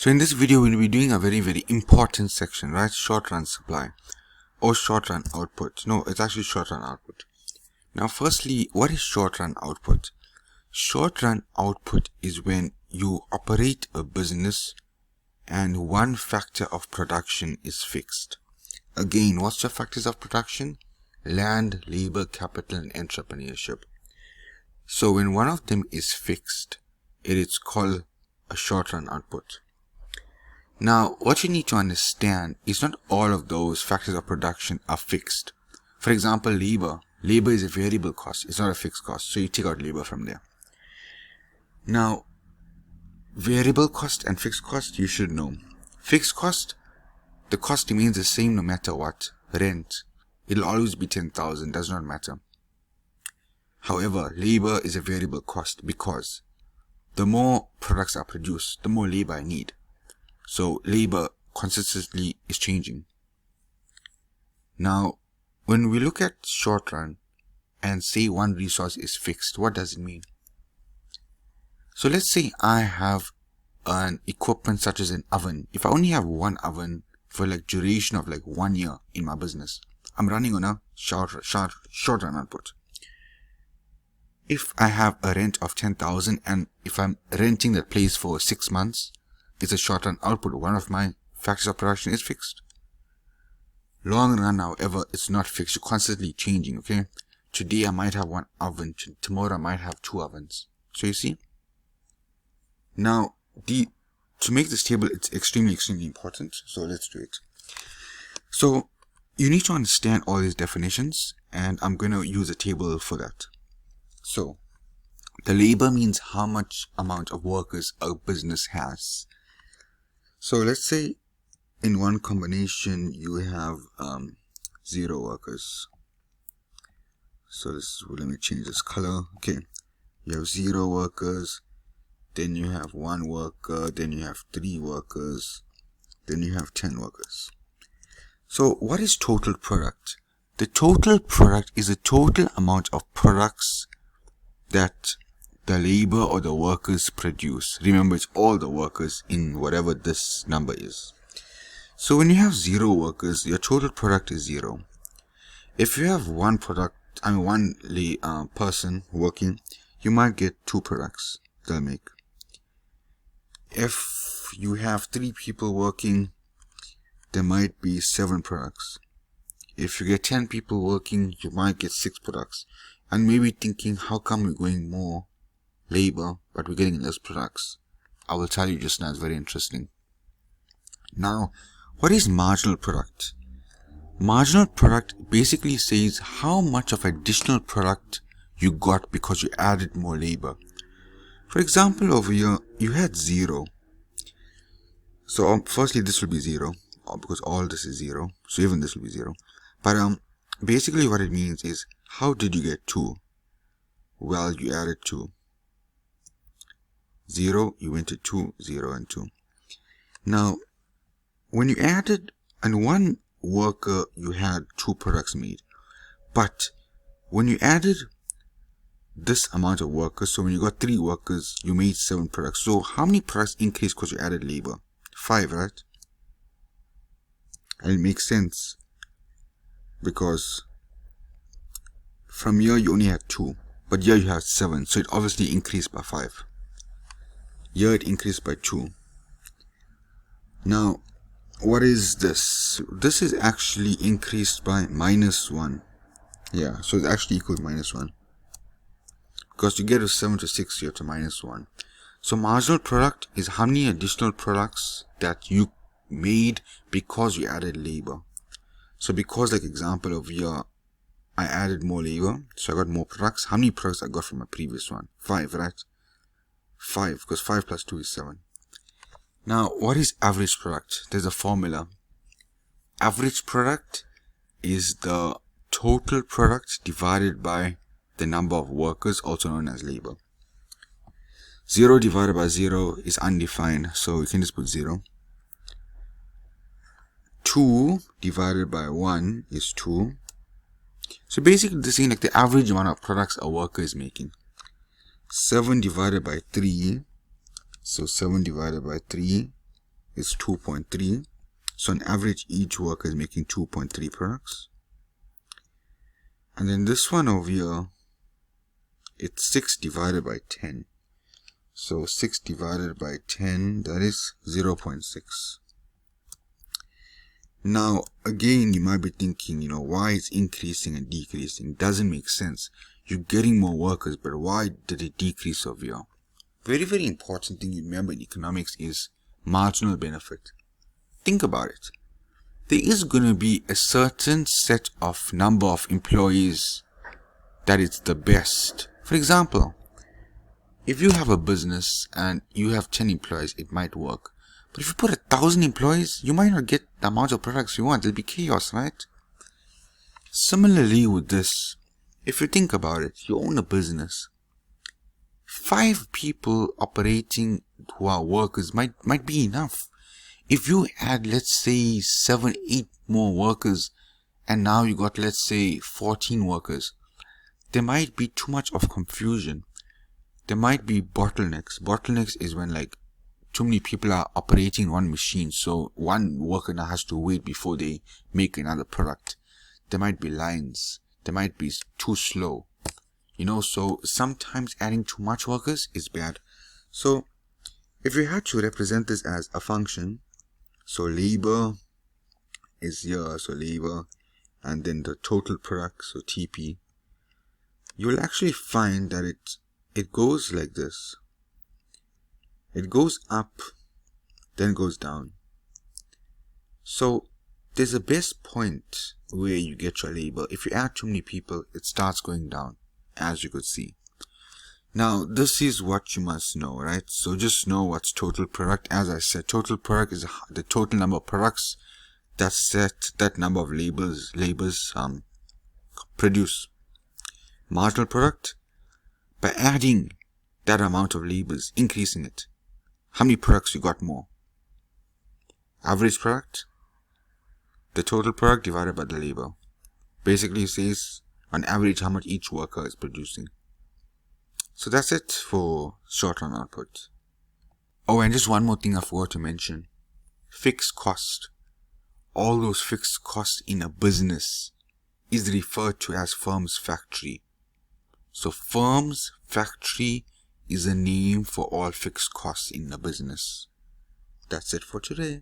So in this video, we'll be doing a very important section, right? Short run supply or short run output. No, it's actually short run output. Now, firstly, what is short run output? Short run output is when you operate a business and one factor of production is fixed. Again, what's your factors of production? Land, labor, capital, and entrepreneurship. So when one of them is fixed, it is called a short run output. Now, what you need to understand is not all of those factors of production are fixed. For example, labor. Labor is a variable cost. It's not a fixed cost. So you take out labor from there. Now, variable cost and fixed cost, you should know. Fixed cost, the cost remains the same no matter what. Rent, it'll always be 10,000, does not matter. However, labor is a variable cost because the more products are produced, the more labor I need. So labor consistently is changing. Now, when we look at short run and say one resource is fixed, what does it mean? So let's say I have an equipment such as an oven. If I only have one oven for duration of 1 year in my business, I'm running on a short run output. If I have a rent of 10,000 and if I'm renting that place for 6 months, it's a short run output. One of my factors of production is fixed. Long run, however, it's not fixed. You're constantly changing, okay? Today I might have one oven. Tomorrow I might have 2 ovens. So you see? Now, to make this table, it's extremely important. So let's do it. So you need to understand all these definitions, and I'm going to use a table for that. So the labor means how much amount of workers a business has. So let's say in one combination you have 0 workers. So let me change this color. Okay, you have 0 workers, then you have 1 worker, then you have 3 workers, then you have 10 workers. So what is total product? The total product is the total amount of products that the labor or the workers produce. Remember, it's all the workers in whatever this number is. So when you have 0 workers, your total product is 0. If you have one person working, you might get 2 products they'll make. If you have 3 people working, there might be 7 products. If you get 10 people working, you might get 6 products. And maybe thinking, how come we're going more labor but we're getting less products? I will tell you just now, it's very interesting. Now, what is marginal product? Marginal product basically says how much of additional product you got because you added more labor. For example, over here, you had 0. So firstly, this will be 0 because all this is 0. So even this will be 0. But basically what it means is, how did you get 2? Well, you added 2. 0, you went to 2, 0 and 2. Now, when you added, and 1 worker, you had 2 products made. But when you added this amount of workers, so when you got 3 workers, you made 7 products. So how many products increased because you added labor? 5, right? And it makes sense because from here you only had 2, but here you have 7, so it obviously increased by 5. Here it increased by 2. Now, what is this? This is actually increased by -1. Yeah, so it's actually equal to -1. Because to get to 7 to 6, you have to -1. So marginal product is how many additional products that you made because you added labor. So because, example over here, I added more labor, so I got more products. How many products I got from my previous one? 5, right? 5, because 5 plus 2 is 7. Now, what is average product? There's a formula. Average product is the total product divided by the number of workers, also known as labor. 0 divided by 0 is undefined, so we can just put 0. 2 divided by 1 is 2. So basically this is the average amount of products a worker is making. 7 divided by 3, so 7 divided by 3 is 2.3. So on average, each worker is making 2.3 products. And then this one over here, it's 6 divided by 10. So 6 divided by 10, that is 0.6. Now, again, you might be thinking, why it's increasing and decreasing? Doesn't make sense. You're getting more workers, but why did it decrease over here? Very, very important thing you remember in economics is marginal benefit. Think about it. There is going to be a certain set of number of employees that it's the best. For example, if you have a business and you have 10 employees, it might work. But if you put 1,000 employees, you might not get the amount of products you want. It'll be chaos, right? Similarly with this, if you think about it, you own a business. 5 people operating who are workers might be enough. If you add, let's say, 7, 8 more workers, and now you got, let's say, 14 workers, there might be too much of confusion. There might be bottlenecks. Bottlenecks is when too many people are operating one machine, so one worker now has to wait before they make another product. There might be lines. They might be too slow. So sometimes adding too much workers is bad. So if we had to represent this as a function, so labor is here, so labor, and then the total product, so TP, you will actually find that it goes like this. It goes up, then goes down. So there's a best point where you get your labor. If you add too many people, it starts going down, as you could see. Now, this is what you must know, right? So just know what's total product. As I said, total product is the total number of products that number of labors produce. Marginal product, by adding that amount of labors, increasing it. How many products you got more? Average product, the total product divided by the labor. Basically, it says on average how much each worker is producing. So that's it for short-run output. Oh, and just one more thing I forgot to mention. Fixed cost. All those fixed costs in a business is referred to as firm's factory. So firm's factory is a name for all fixed costs in a business. That's it for today.